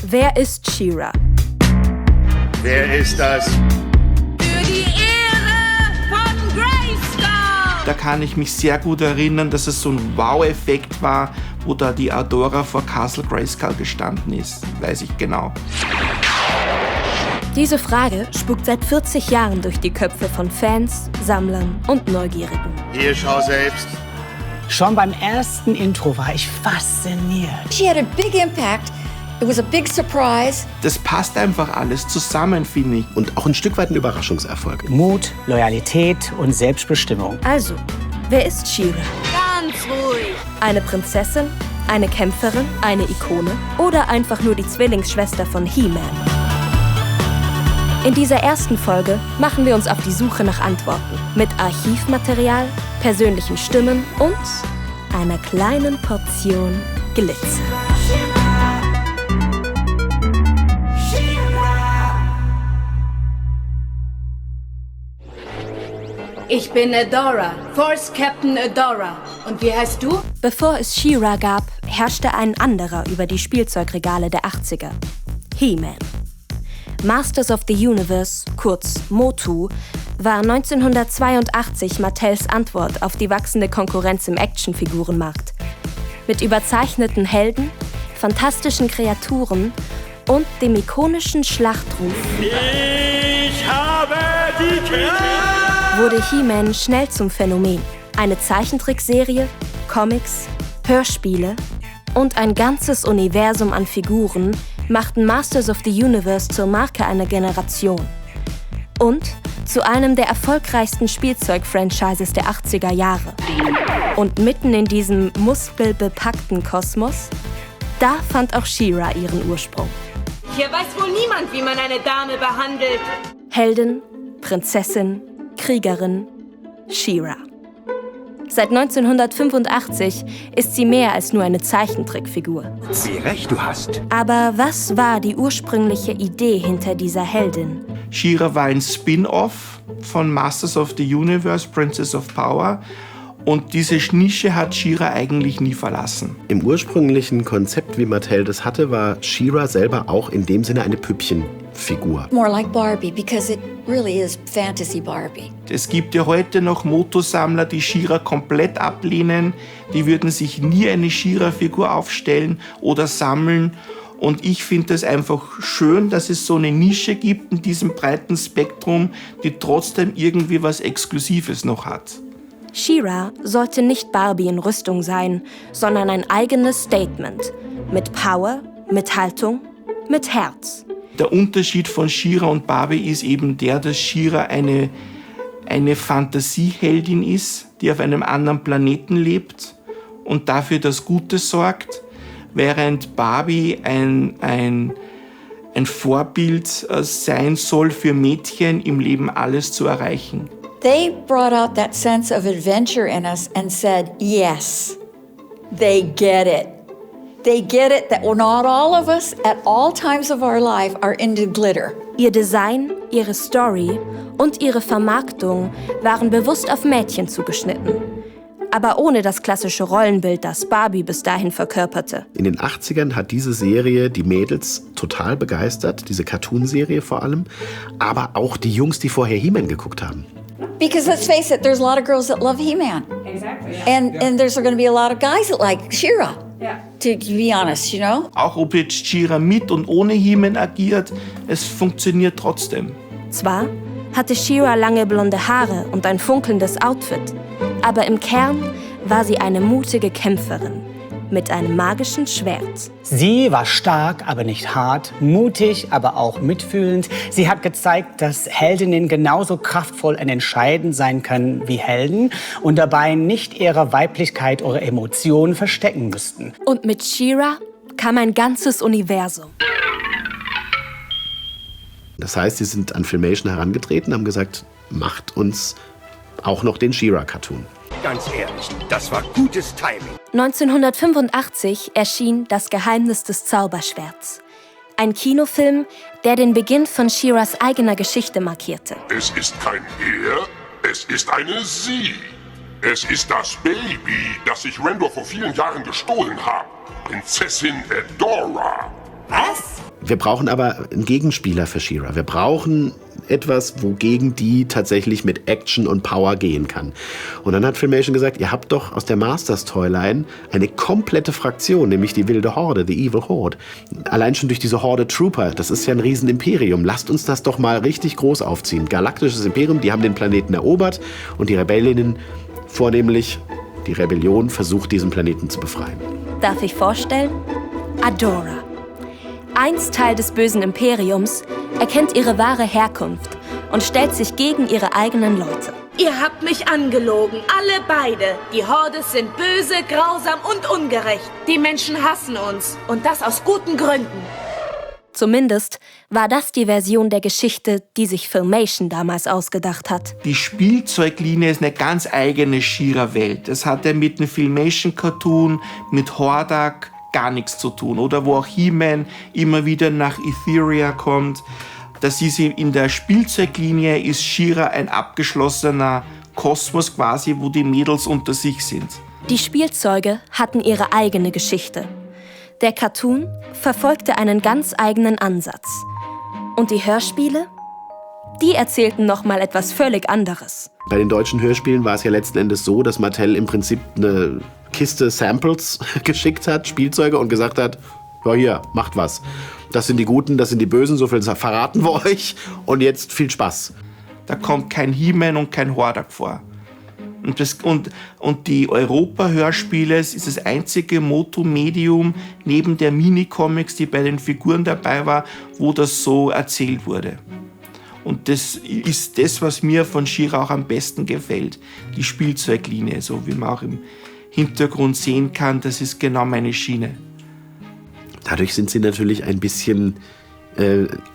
Wer ist She-Ra? Wer ist das? Für die Ehre von Grayskull! Da kann ich mich sehr gut erinnern, dass es so ein Wow-Effekt war, wo da die Adora vor Castle Grayskull gestanden ist. Weiß ich genau. Diese Frage spukt seit 40 Jahren durch die Köpfe von Fans, Sammlern und Neugierigen. Hier, schau selbst. Schon beim ersten Intro war ich fasziniert. She had a big impact. It was a big surprise. Das passt einfach alles zusammen, finde ich. Und auch ein Stück weit ein Überraschungserfolg. Mut, Loyalität und Selbstbestimmung. Also, wer ist She-Ra? Ganz ruhig. Eine Prinzessin, eine Kämpferin, eine Ikone oder einfach nur die Zwillingsschwester von He-Man? In dieser ersten Folge machen wir uns auf die Suche nach Antworten. Mit Archivmaterial, persönlichen Stimmen und einer kleinen Portion Glitzer. Ich bin Adora, Force Captain Adora. Und wie heißt du? Bevor es She-Ra gab, herrschte ein anderer über die Spielzeugregale der 80er. He-Man. Masters of the Universe, kurz MOTU, war 1982 Mattels Antwort auf die wachsende Konkurrenz im Actionfigurenmarkt. Mit überzeichneten Helden, fantastischen Kreaturen und dem ikonischen Schlachtruf Ich habe die Kraft! wurde He-Man schnell zum Phänomen. Eine Zeichentrickserie, Comics, Hörspiele und ein ganzes Universum an Figuren machten Masters of the Universe zur Marke einer Generation. Und zu einem der erfolgreichsten Spielzeug-Franchises der 80er Jahre. Und mitten in diesem muskelbepackten Kosmos, da fand auch She-Ra ihren Ursprung. Hier weiß wohl niemand, wie man eine Dame behandelt. Heldin, Prinzessin, Kriegerin, She-Ra. Seit 1985 ist sie mehr als nur eine Zeichentrickfigur. Wie recht du hast. Aber was war die ursprüngliche Idee hinter dieser Heldin? She-Ra war ein Spin-off von Masters of the Universe, Princess of Power. Und diese Nische hat She-Ra eigentlich nie verlassen. Im ursprünglichen Konzept, wie Mattel das hatte, war She-Ra selber auch in dem Sinne eine Püppchenfigur. More like Barbie, because it really is fantasy Barbie. Es gibt ja heute noch Motosammler, die She-Ra komplett ablehnen. Die würden sich nie eine She-Ra-Figur aufstellen oder sammeln. Und ich finde es einfach schön, dass es so eine Nische gibt in diesem breiten Spektrum, die trotzdem irgendwie was Exklusives noch hat. She-Ra sollte nicht Barbie in Rüstung sein, sondern ein eigenes Statement. Mit Power, mit Haltung, mit Herz. Der Unterschied von She-Ra und Barbie ist eben der, dass She-Ra eine Fantasieheldin ist, die auf einem anderen Planeten lebt und dafür das Gute sorgt, während Barbie ein Vorbild sein soll für Mädchen, im Leben alles zu erreichen. They brought out that sense of adventure in us and said, yes, they get it. They get it that not all of us at all times of our life are into glitter. Ihr Design, ihre Story und ihre Vermarktung waren bewusst auf Mädchen zugeschnitten. Aber ohne das klassische Rollenbild, das Barbie bis dahin verkörperte. In den 80ern hat diese Serie die Mädels total begeistert, diese Cartoon-Serie vor allem, aber auch die Jungs, die vorher He-Man geguckt haben. Because let's face it, there's a lot of girls that love He-Man. Exactly. Yeah. And there's going to be a lot of guys that like She-Ra. Yeah. To be honest, you know? Auch ob jetzt She-Ra mit und ohne He-Man agiert, es funktioniert trotzdem. Zwar hatte She-Ra lange blonde Haare und ein funkelndes Outfit, aber im Kern war sie eine mutige Kämpferin mit einem magischen Schwert. Sie war stark, aber nicht hart, mutig, aber auch mitfühlend. Sie hat gezeigt, dass Heldinnen genauso kraftvoll und entscheidend sein können wie Helden und dabei nicht ihre Weiblichkeit oder Emotionen verstecken müssten. Und mit She-Ra kam ein ganzes Universum. Das heißt, sie sind an Filmation herangetreten, haben gesagt, macht uns auch noch den She-Ra-Cartoon. Ganz ehrlich, das war gutes Timing. 1985 erschien Das Geheimnis des Zauberschwerts. Ein Kinofilm, der den Beginn von She-Ras eigener Geschichte markierte. Es ist kein Er, es ist eine Sie. Es ist das Baby, das sich Randor vor vielen Jahren gestohlen hat. Prinzessin Adora. Was? Wir brauchen aber einen Gegenspieler für She-Ra. Wir brauchen etwas, wogegen die tatsächlich mit Action und Power gehen kann. Und dann hat Filmation gesagt, ihr habt doch aus der Masters-Toyline eine komplette Fraktion, nämlich die wilde Horde, the Evil Horde. Allein schon durch diese Horde Trooper, das ist ja ein Riesenimperium. Lasst uns das doch mal richtig groß aufziehen. Galaktisches Imperium, die haben den Planeten erobert und die Rebellinnen, vornehmlich die Rebellion, versucht, diesen Planeten zu befreien. Darf ich vorstellen? Adora. Einst Teil des bösen Imperiums, erkennt ihre wahre Herkunft und stellt sich gegen ihre eigenen Leute. Ihr habt mich angelogen, alle beide. Die Hordes sind böse, grausam und ungerecht. Die Menschen hassen uns und das aus guten Gründen. Zumindest war das die Version der Geschichte, die sich Filmation damals ausgedacht hat. Die Spielzeuglinie ist eine ganz eigene She-Ra-Welt. Das hat ja mit dem Filmation-Cartoon, mit Hordak gar nichts zu tun. Oder wo auch He-Man immer wieder nach Etheria kommt. Das ist in der Spielzeuglinie ist She-Ra ein abgeschlossener Kosmos quasi, wo die Mädels unter sich sind. Die Spielzeuge hatten ihre eigene Geschichte. Der Cartoon verfolgte einen ganz eigenen Ansatz. Und die Hörspiele? Die erzählten nochmal etwas völlig anderes. Bei den deutschen Hörspielen war es ja letzten Endes so, dass Mattel im Prinzip eine Kiste Samples geschickt hat, Spielzeuge, und gesagt hat, ja hier, macht was. Das sind die Guten, das sind die Bösen, so viel verraten wir euch und jetzt viel Spaß. Da kommt kein He-Man und kein Hordak vor. Und die Europa-Hörspiele ist das einzige Motomedium neben der Minicomics, die bei den Figuren dabei war, wo das so erzählt wurde. Und das ist das, was mir von She-Ra auch am besten gefällt. Die Spielzeuglinie, so wie man auch im Hintergrund sehen kann, das ist genau meine Schiene. Dadurch sind sie natürlich ein bisschen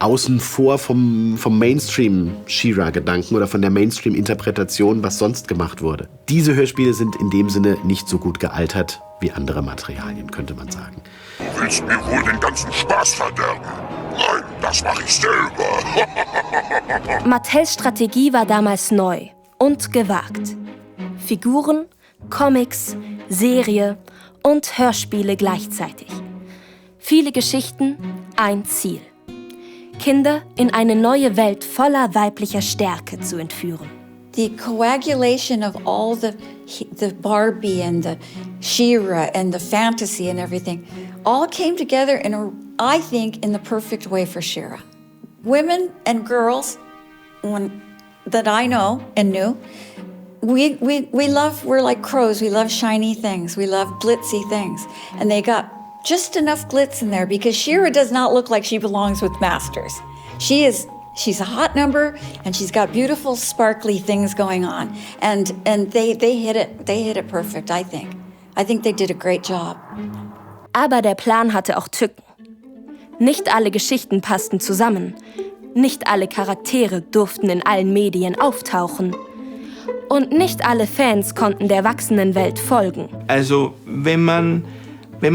außen vor vom Mainstream-She-Ra-Gedanken oder von der Mainstream-Interpretation, was sonst gemacht wurde. Diese Hörspiele sind in dem Sinne nicht so gut gealtert wie andere Materialien, könnte man sagen. Du willst mir wohl den ganzen Spaß verderben? Nein, das mache ich selber. Mattels Strategie war damals neu und gewagt. Figuren, Comics, Serie und Hörspiele gleichzeitig. Viele Geschichten, ein Ziel. Kinder in eine neue Welt voller weiblicher Stärke zu entführen. The coagulation of all the Barbie and the She-Ra and the fantasy and everything all came together I think, in the perfect way for She-Ra. Women and girls that I know and knew, we're like crows. We love shiny things. We love glitzy things. And they got just enough glitz in there because She-Ra does not look like she belongs with Masters. She's a hot number and she's got beautiful sparkly things going on. And they hit it perfect, I think. I think they did a great job. Aber der Plan hatte auch Tücken. Nicht alle Geschichten passten zusammen. Nicht alle Charaktere durften in allen Medien auftauchen. Und nicht alle Fans konnten der wachsenden Welt folgen. Also, wenn man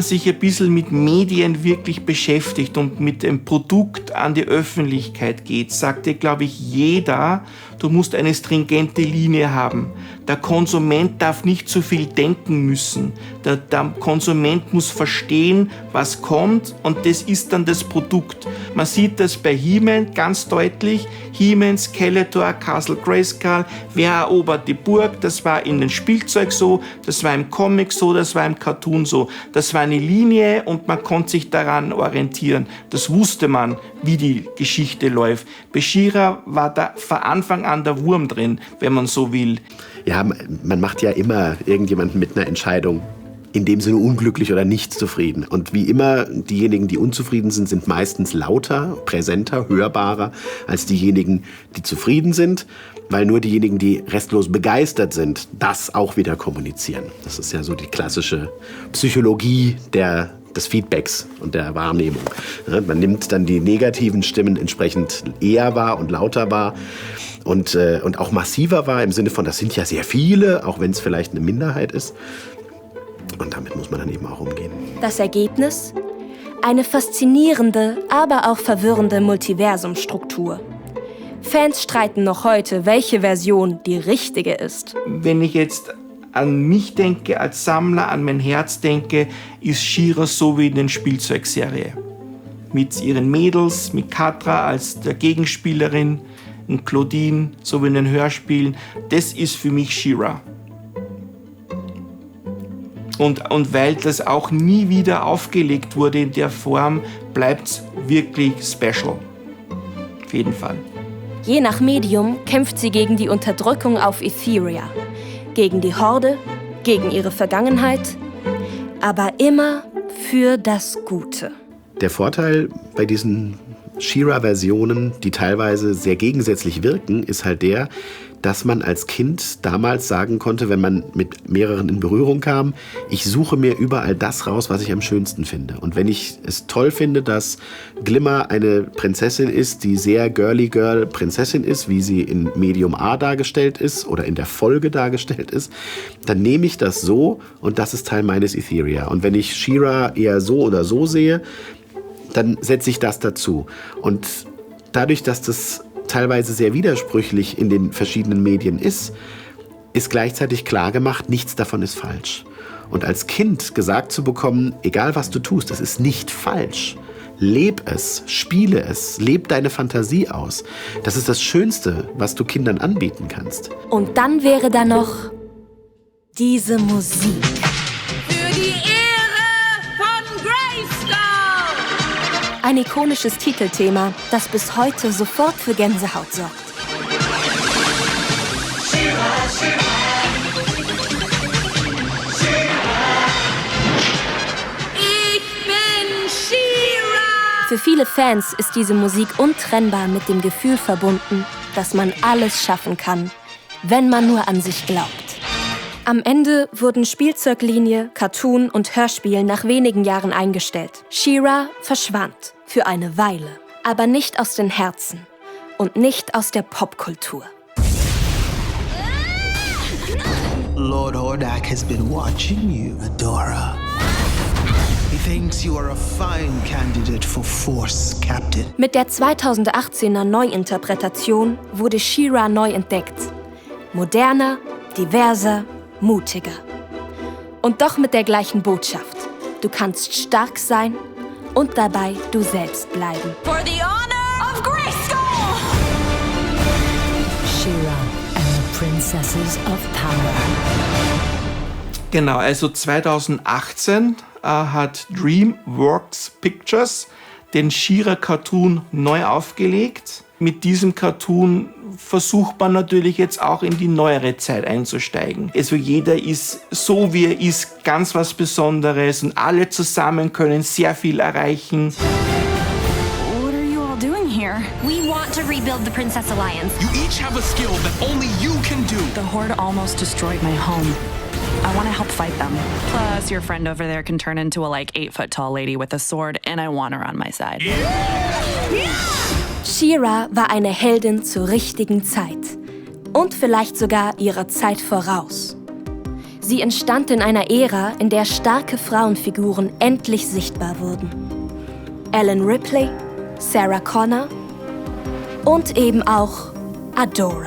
sich ein bisschen mit Medien wirklich beschäftigt und mit dem Produkt an die Öffentlichkeit geht, sagt dir, glaube ich, jeder, du musst eine stringente Linie haben. Der Konsument darf nicht zu viel denken müssen. Der Konsument muss verstehen, was kommt, und das ist dann das Produkt. Man sieht das bei He-Man ganz deutlich. He-Man, Skeletor, Castle Grayskull, wer erobert die Burg? Das war in den Spielzeug so, das war im Comic so, das war im Cartoon so. Das war eine Linie und man konnte sich daran orientieren. Das wusste man, wie die Geschichte läuft. Bei She-Ra war da von Anfang an der Wurm drin, wenn man so will. Ja, man macht ja immer irgendjemanden mit einer Entscheidung in dem Sinne unglücklich oder nicht zufrieden. Und wie immer, diejenigen, die unzufrieden sind, sind meistens lauter, präsenter, hörbarer als diejenigen, die zufrieden sind, weil nur diejenigen, die restlos begeistert sind, das auch wieder kommunizieren. Das ist ja so die klassische Psychologie des Feedbacks und der Wahrnehmung. Man nimmt dann die negativen Stimmen entsprechend eher wahr und lauter wahr. Und auch massiver war im Sinne von, das sind ja sehr viele, auch wenn es vielleicht eine Minderheit ist. Und damit muss man dann eben auch umgehen. Das Ergebnis? Eine faszinierende, aber auch verwirrende Multiversumstruktur. Fans streiten noch heute, welche Version die richtige ist. Wenn ich jetzt an mich denke, als Sammler, an mein Herz denke, ist She-Ra so wie in den Spielzeugserie. mit ihren Mädels, mit Catra als der Gegenspielerin und Claudine, so wie in den Hörspielen. Das ist für mich She-Ra. Und weil das auch nie wieder aufgelegt wurde in der Form, bleibt es wirklich special. Auf jeden Fall. Je nach Medium kämpft sie gegen die Unterdrückung auf Etheria, gegen die Horde, gegen ihre Vergangenheit, aber immer für das Gute. Der Vorteil bei diesen She-Ra-Versionen, die teilweise sehr gegensätzlich wirken, ist halt der, dass man als Kind damals sagen konnte, wenn man mit mehreren in Berührung kam, ich suche mir überall das raus, was ich am schönsten finde. Und wenn ich es toll finde, dass Glimmer eine Prinzessin ist, die sehr girly-girl-Prinzessin ist, wie sie in Medium A dargestellt ist oder in der Folge dargestellt ist, dann nehme ich das so und das ist Teil meines Etheria. Und wenn ich She-Ra eher so oder so sehe, dann setze ich das dazu. Und dadurch, dass das teilweise sehr widersprüchlich in den verschiedenen Medien ist gleichzeitig klar gemacht, nichts davon ist falsch. Und als Kind gesagt zu bekommen, egal was du tust, es ist nicht falsch. Leb es, spiele es, leb deine Fantasie aus. Das ist das Schönste, was du Kindern anbieten kannst. Und dann wäre da noch diese Musik. Für die Ehre von Grayskull! Ein ikonisches Titelthema, das bis heute sofort für Gänsehaut sorgt. Für viele Fans ist diese Musik untrennbar mit dem Gefühl verbunden, dass man alles schaffen kann, wenn man nur an sich glaubt. Am Ende wurden Spielzeuglinie, Cartoon und Hörspiel nach wenigen Jahren eingestellt. She-Ra verschwand für eine Weile, aber nicht aus den Herzen und nicht aus der Popkultur. Lord Hordak has been watching you, Adora. He thinks you are a fine candidate for Force Captain. Mit der 2018er Neuinterpretation wurde She-Ra neu entdeckt. Moderner, diverser, mutiger. Und doch mit der gleichen Botschaft. Du kannst stark sein und dabei du selbst bleiben. For the honor of Grayskull! She-Ra and the Princesses of Power. Genau, also 2018 hat DreamWorks Pictures den She-Ra-Cartoon neu aufgelegt. Mit diesem Cartoon versucht man natürlich jetzt auch in die neuere Zeit einzusteigen. Also jeder ist so, wie er ist, ganz was Besonderes und alle zusammen können sehr viel erreichen. What are you all doing here? We want to rebuild the Princess Alliance. You each have a skill that only you can do. The Horde almost destroyed my home. I want to help fight them. Plus, your friend over there can turn into a 8-foot-tall lady with a sword, and I want her on my side. She-Ra war eine Heldin zur richtigen Zeit und vielleicht sogar ihrer Zeit voraus. Sie entstand in einer Ära, in der starke Frauenfiguren endlich sichtbar wurden. Ellen Ripley, Sarah Connor und eben auch Adora.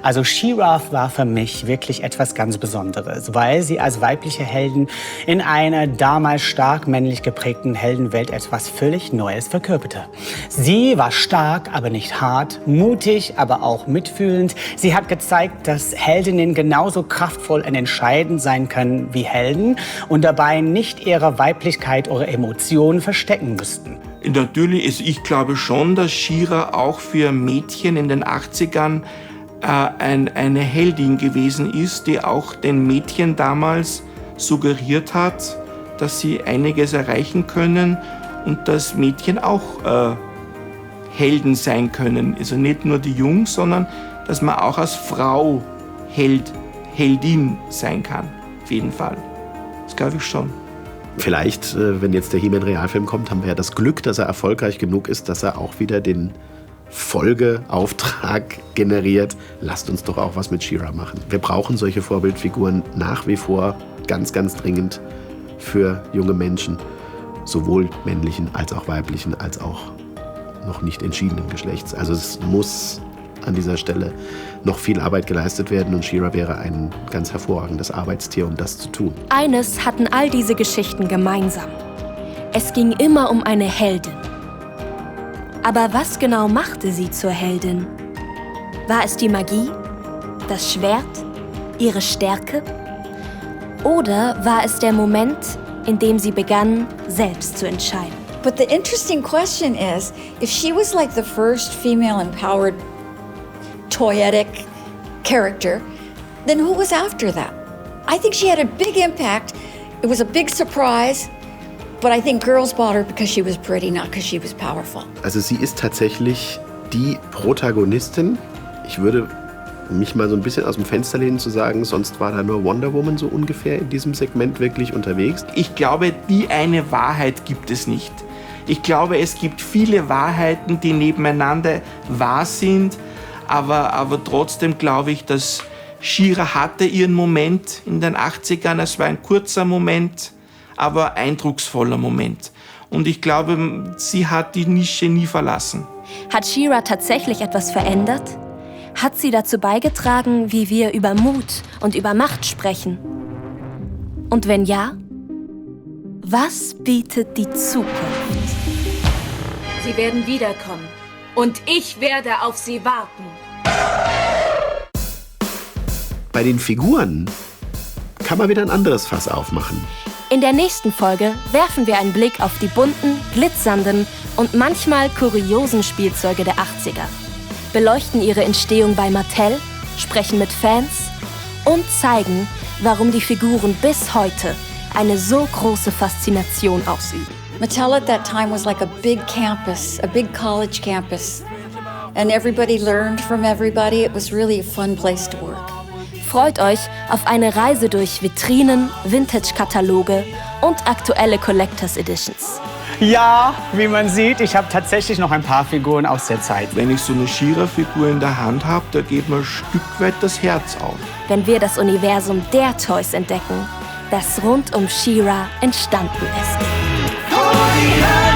Also She-Ra war für mich wirklich etwas ganz Besonderes, weil sie als weibliche Heldin in einer damals stark männlich geprägten Heldenwelt etwas völlig Neues verkörperte. Sie war stark, aber nicht hart, mutig, aber auch mitfühlend. Sie hat gezeigt, dass Heldinnen genauso kraftvoll und entscheidend sein können wie Helden und dabei nicht ihre Weiblichkeit oder Emotionen verstecken müssten. Natürlich, ich glaube schon, dass She-Ra auch für Mädchen in den 80ern eine Heldin gewesen ist, die auch den Mädchen damals suggeriert hat, dass sie einiges erreichen können und dass Mädchen auch Helden sein können. Also nicht nur die Jungs, sondern dass man auch als Frau Heldin sein kann. Auf jeden Fall. Das glaube ich schon. Vielleicht, wenn jetzt der He-Man-Realfilm kommt, haben wir ja das Glück, dass er erfolgreich genug ist, dass er auch wieder den Folgeauftrag generiert. Lasst uns doch auch was mit She-Ra machen. Wir brauchen solche Vorbildfiguren nach wie vor ganz, ganz dringend für junge Menschen, sowohl männlichen als auch weiblichen, als auch noch nicht entschiedenen Geschlechts. Also es muss an dieser Stelle noch viel Arbeit geleistet werden und She-Ra wäre ein ganz hervorragendes Arbeitstier, um das zu tun. Eines hatten all diese Geschichten gemeinsam. Es ging immer um eine Heldin, Aber was genau machte sie zur Heldin? War es die Magie? Das Schwert? Ihre Stärke? Oder war es der Moment, in dem sie begann, selbst zu entscheiden? But the interesting question is, if she was like the first female empowered toyetic character, then who was after that? I think she had a big impact. It was a big surprise, but I think girls bought her because she was pretty, not because she was powerful. Also sie ist tatsächlich die Protagonistin. Ich würde mich mal so ein bisschen aus dem Fenster lehnen zu sagen, sonst war da nur Wonder Woman so ungefähr in diesem Segment wirklich unterwegs. Ich glaube, die eine Wahrheit gibt es nicht. Ich glaube, es gibt viele Wahrheiten, die nebeneinander wahr sind, aber trotzdem glaube ich, dass She-Ra hatte ihren Moment in den 80ern. Es war ein kurzer Moment, aber eindrucksvoller Moment. Und ich glaube, sie hat die Nische nie verlassen. Hat She-Ra tatsächlich etwas verändert? Hat sie dazu beigetragen, wie wir über Mut und über Macht sprechen? Und wenn ja, was bietet die Zukunft? Sie werden wiederkommen. Und ich werde auf sie warten. Bei den Figuren kann man wieder ein anderes Fass aufmachen. In der nächsten Folge werfen wir einen Blick auf die bunten, glitzernden und manchmal kuriosen Spielzeuge der 80er. Beleuchten ihre Entstehung bei Mattel, sprechen mit Fans und zeigen, warum die Figuren bis heute eine so große Faszination ausüben. Mattel at that time was like a big campus, a big college campus. And everybody learned from everybody. It was really a fun place to work. Freut euch auf eine Reise durch Vitrinen, Vintage-Kataloge und aktuelle Collectors Editions. Ja, wie man sieht, ich habe tatsächlich noch ein paar Figuren aus der Zeit. Wenn ich so eine She-Ra-Figur in der Hand habe, da geht mir ein Stück weit das Herz auf. Wenn wir das Universum der Toys entdecken, das rund um She-Ra entstanden ist.